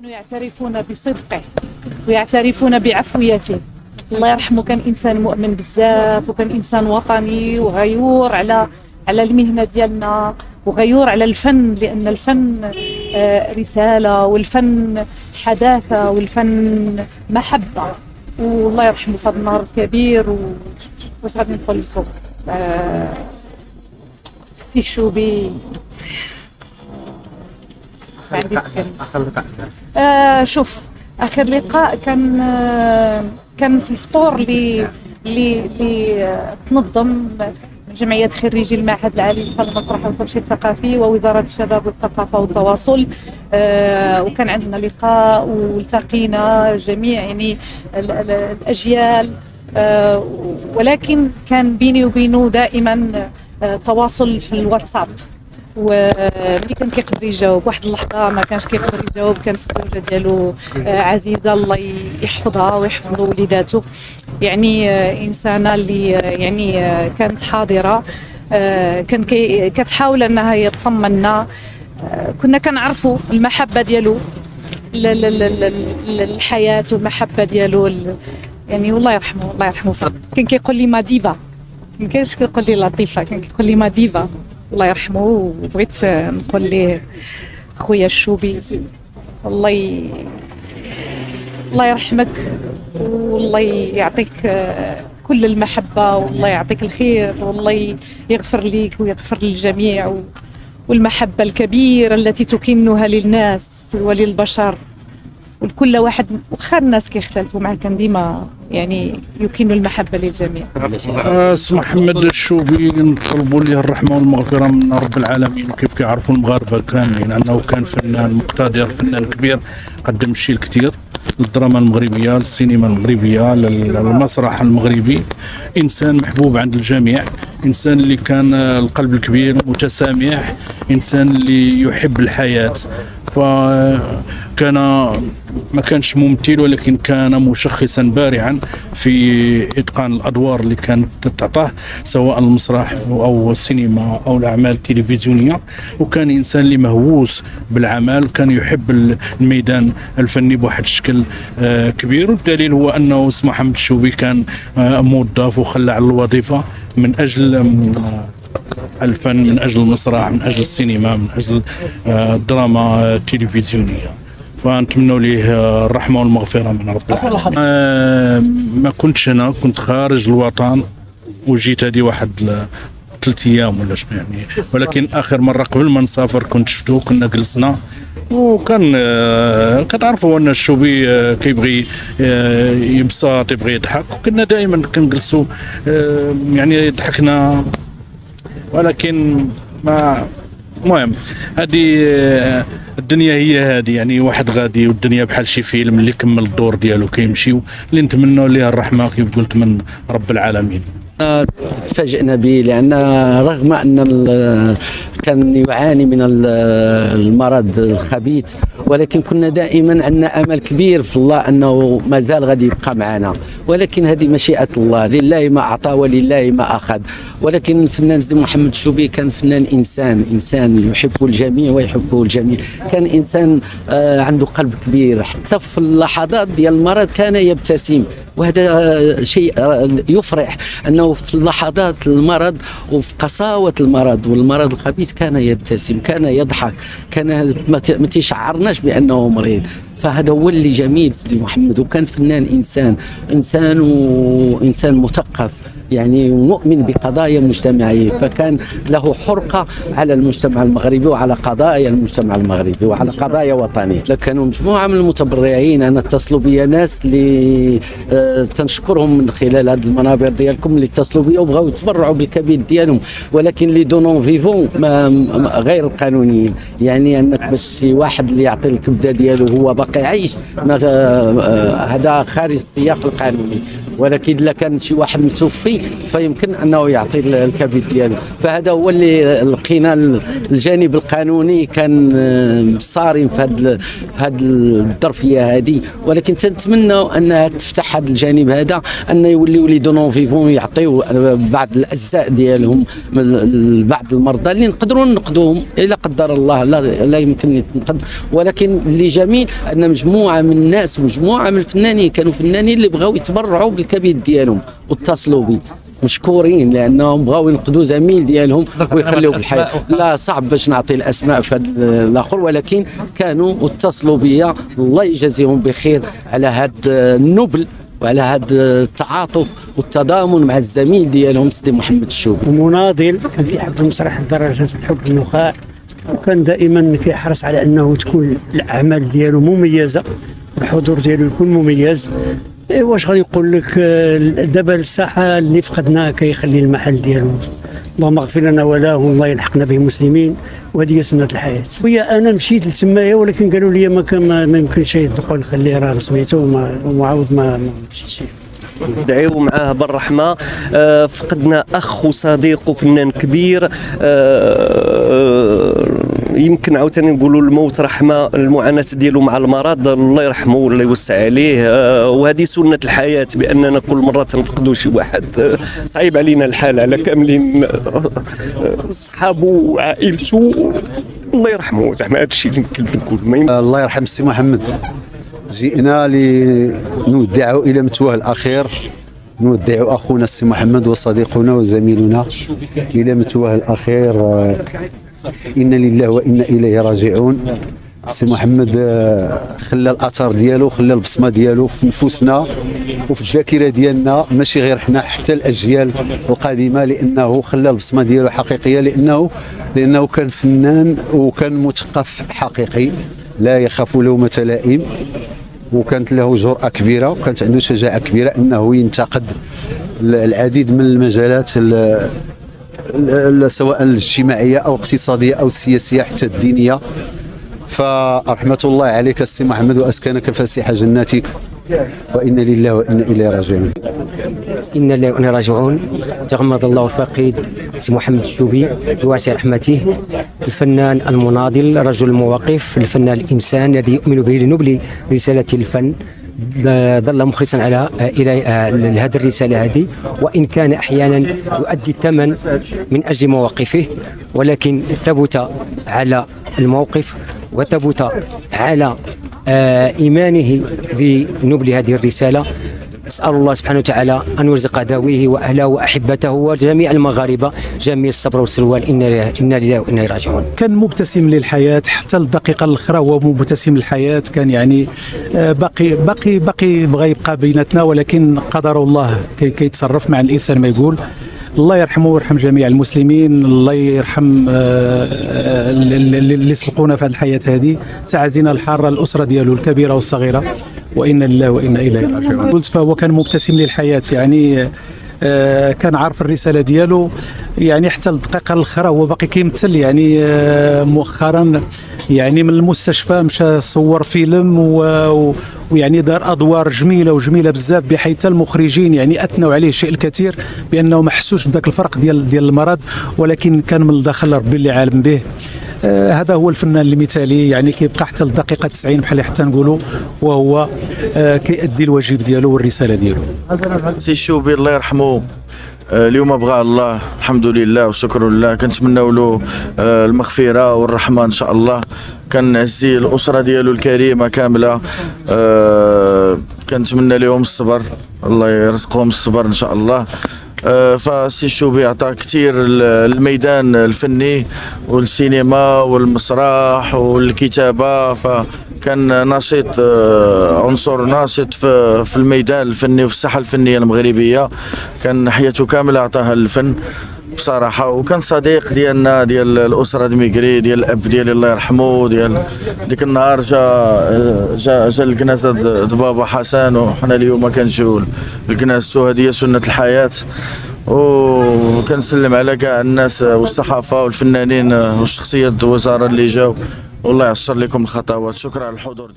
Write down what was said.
كانوا يعترفون بصدقه ويعترفون بعفويته. الله يرحمه، كان انسان مؤمن بزاف، وكان انسان وطني وغيور على المهنه ديالنا، وغيور على الفن، لان الفن رساله، والفن حداثه، والفن محبه. والله يرحمه في هذا النهار الكبير. واش غادي نقول لكم؟ السي الشوبي ما عنديش كلمه. شوف، اخر لقاء كان في الفطور اللي تنظم جمعية خريجي المعهد العالي للفن المسرحي والترشيد الثقافي ووزارة الشباب والثقافة والتواصل. وكان عندنا لقاء والتقينا جميع يعني الأجيال، ولكن كان بيني وبينه دائما تواصل في الواتساب. وملي كان كيقدر يجاوب، واحد اللحظه ما كانش كيقدر يجاوب، كانت الزوجه ديالو عزيزه الله يحفظها ويحفظ وليداته، يعني انسانه اللي يعني كانت حاضره، كتحاول انها يطمنا. كنا كنعرفوا المحبه ديالو للحياه والمحبه ديالو يعني والله يرحمه الله يرحمه. كان كيقول لي ما ديفا، ما كانش كيقول لي لطيفه، كان كيقول لي ما ديفا الله يرحمه. وبغيت نقول ليه خويا الشوبي الله يرحمك، والله يعطيك كل المحبة، والله يعطيك الخير، والله يغفر ليك ويغفر للجميع، والمحبة الكبيرة التي تكنها للناس وللبشر ولكل واحد. وخا الناس كيختلفوا معاه، كان ديما يعني يكن المحبة للجميع. اسم محمد الشوبي نطلبوا ليه الرحمة والمغفرة من رب العالمين، وكيف كيعرفوا المغاربة كاملين أنه كان فنان مقتدر، فنان كبير، قدم شيء كثير للدراما المغربية، للسينما المغربية، للمسرح المغربي. إنسان محبوب عند الجميع، إنسان اللي كان القلب الكبير، متسامح، إنسان اللي يحب الحياة. فكان ما كانش ممثل، ولكن كان مشخصا بارعا في إتقان الأدوار اللي كانت تعطاه، سواء المسرح أو السينما أو الأعمال التلفزيونية. وكان إنسان اللي مهووس بالعمل، كان يحب الميدان الفني بواحد الشكل كبير. والدليل هو أنه اسمه محمد الشوبي كان موظف وخلى على الوظيفة من أجل الفن، من أجل المسرح، من أجل السينما، من أجل الدراما التلفزيونية. فنتمنوا ليه الرحمة والمغفرة من رب العالمين. ما كنتش هنا، كنت خارج الوطن، وجيت هذه واحد 3 أيام ولا شنو يعني. ولكن آخر مرة قبل ما نسافر كنت شفتو، كنا جلسنا، وكان كتعرفوا أن الشوبي كيبغي يبسط، يبغي يضحك، وكنا دائما كنجلسوا يعني ضحكنا. ولكن ما المهم هذه الدنيا هي هذه، يعني واحد غادي، والدنيا بحال شي فيلم اللي كمل الدور ديالو كيمشي، اللي نتمنوا ليه الرحمه كيف قلت من رب العالمين. تفاجئنا به، لأن رغم أن كان يعاني من المرض الخبيث، ولكن كنا دائما عندنا أمل كبير في الله أنه ما زال غادي يبقى معنا. ولكن هذه مشيئة الله، لله ما أعطى ولله ما أخذ. ولكن الفنان سيدي محمد الشوبي كان فنان إنسان يحب الجميع ويحبه الجميع. كان إنسان عنده قلب كبير، حتى في اللحظات ديال المرض كان يبتسم، وهذا شيء يفرح أنه في لحظات المرض وفي قساوة المرض والمرض الخبيث كان يبتسم، كان يضحك، كان ما تشعرناش بأنه مريض. فهذا هو اللي جميل سيدي محمد. وكان فنان إنسان مثقف، يعني مؤمن بقضايا مجتمعية، فكان له حرقة على المجتمع المغربي وعلى قضايا المجتمع المغربي وعلى قضايا وطنية. كانوا مجموعة من المتبرعين، أنا اتصلوا بي ناس اللي تنشكرهم من خلال هذه المنابر ديالكم، اللي اتصلوا بي وبغاو يتبرعوا بالكبد ديالهم، ولكن لي دونون فيفون غير القانونيين. يعني أنك باش شي واحد اللي يعطي الكبدة ديالو هو باقي عايش، هذا خارج السياق القانوني. ولكن إلا كان شي واحد متوفي الفني فيمكن انه يعطي الكبد ديالو. فهذا هو اللي لقينا الجانب القانوني كان صارم في هذه الظرفيه هذه، ولكن تنتمنوا انها تفتح هذا الجانب هذا، ان يوليو لي دونون فيفون يعطيو بعض الاجزاء ديالهم بعض المرضى اللي نقدروا ننقذوهم الا قدر الله، لا يمكن يتنقذ. ولكن اللي جميل ان مجموعه من الناس ومجموعه من الفنانين كانوا فنانين اللي بغاو يتبرعوا بالكبد ديالهم واتصلوا بي مشكورين لانهم بغاو ينقذوا زميل ديالهم ويخليوه بالحياه. لا صعب باش نعطي الاسماء في الاخر، ولكن كانوا واتصلوا بيا، الله يجازيهم بخير على هذا النبل وعلى هذا التعاطف والتضامن مع الزميل ديالهم سيدي محمد الشوبي. مناضل كان كيحب مسرح درجة الحب النخاع، وكان دائما كيحرص على انه تكون الاعمال ديالو مميزه، الحضور ديالو يكون مميز. واش غادي نقول لك، دابا الساحه اللي فقدناها كيخلي المحل ديالو. اللهم اغفر لنا وله، والله يلحقنا به مسلمين، وهذه هي سنه الحياه. انا مشيت لتمايا ولكن قالوا لي ما يمكنش الدخول، نخليه راه سميتو ومعاود ما مشيتش. ندعيو معاه بالرحمه. فقدنا اخ وصديق وفنان كبير، يمكن عاوتاني نقولوا الموت رحمه، المعاناه ديالو مع المرض الله يرحمه والله يوسع عليه. وهذه سنه الحياه، باننا كل مره تنفقدوا شي واحد. صعيب علينا الحال على كاملين صحابه وعائلته، الله يرحمه. زعما هذا الشيء اللي يمكن نقول. الله يرحم السي محمد. جئنا لنودعه الى مثواه الاخير، نودع اخونا السي محمد وصديقنا وزميلنا الى مثواه الاخير. انا لله وانا اليه راجعون. السي محمد خلى الاثر ديالو، خلى البصمه ديالو في نفوسنا وفي الذاكره ديالنا، ماشي غير حنا، حتى الاجيال القادمه، لانه خلى البصمه ديالو حقيقيه، لانه كان فنان وكان مثقف حقيقي لا يخاف لومة لائم، وكانت له جرأة كبيرة وكانت عنده شجاعة كبيرة انه ينتقد العديد من المجالات سواء الاجتماعية او الاقتصادية او السياسية حتى الدينية. فرحمة الله عليك السي محمد، واسكنك فسيح جناتك، وإنا لله وإنا إليه راجعون. إنا لله وإنا راجعون. تغمد الله الفقيد سي محمد الشوبي بواسع رحمته، الفنان المناضل، رجل المواقف، الفنان الإنسان الذي يؤمن به لنبل رسالة الفن. ظل مخلصا الى هذه الرساله هذه، وان كان احيانا يؤدي الثمن من اجل مواقفه، ولكن ثبت على الموقف وثبت على ايمانه بنبل هذه الرساله. أسأل الله سبحانه وتعالى أن يرزق ذويه وأهله وأحبته وجميع المغاربة جميع الصبر والسلوان. إنا لله وإنا إليه راجعون. كان مبتسم للحياة حتى الدقيقة الأخرى، هو مبتسم للحياة. كان يعني باقي بغى يبقى بيناتنا، ولكن قدر الله كيتصرف مع الإنسان ما يقول. الله يرحمه ويرحم جميع المسلمين، الله يرحم اللي سبقونا في هذه الحياة هذه. تعازينا الحارة الأسرة ديالو الكبيرة والصغيرة، وإنا لله وإنا إليه راجعون. قلت فهو كان مبتسم للحياة، يعني كان عارف الرسالة ديالو، يعني حتى الدقيقة الأخرى هو باقي كيمثل. يعني مؤخرا يعني من المستشفى مشى صور فيلم ويعني دار أدوار جميلة بزاف، بحيث المخرجين يعني أثنوا عليه شيء الكثير بأنه ما حسوش بذاك الفرق ديال المرض، ولكن كان من الداخل ربي اللي عالم به. هذا هو الفنان المثالي، يعني كيبقى حتى الدقيقة 90 بحال حتى نقولوا، وهو كيأدي الواجب ديالو والرسالة ديالو. سي الشوبي الله يرحمه، اليوم بغى الله الحمد لله والشكر لله. كنتمناو له المغفرة والرحمة إن شاء الله. كنعزي الأسرة ديالو الكريمة كاملة، كنتمنى لهم الصبر، الله يرزقهم الصبر إن شاء الله. فسي الشوبي عطى كثير الميدان الفني والسينما والمسرح والكتابة، فكان نشيط، عنصر ناشط في الميدان الفني وفي الساحة الفنية المغربية. كان حياته كاملة عطاها للفن بصراحة، وكان صديق ديالنا ديال الأسرة دميكري، ديال الأب ديالي الله يرحمه. ديال ديك النهار جا الكناسة بابا حسن، وحنا اليوم كنجيو لكناسته. هذه هي سنة الحياة. وكنسلم على كاع الناس والصحافة والفنانين والشخصيات الوزارة اللي جاو، والله يعصر لكم الخطوات. شكرا على الحضور.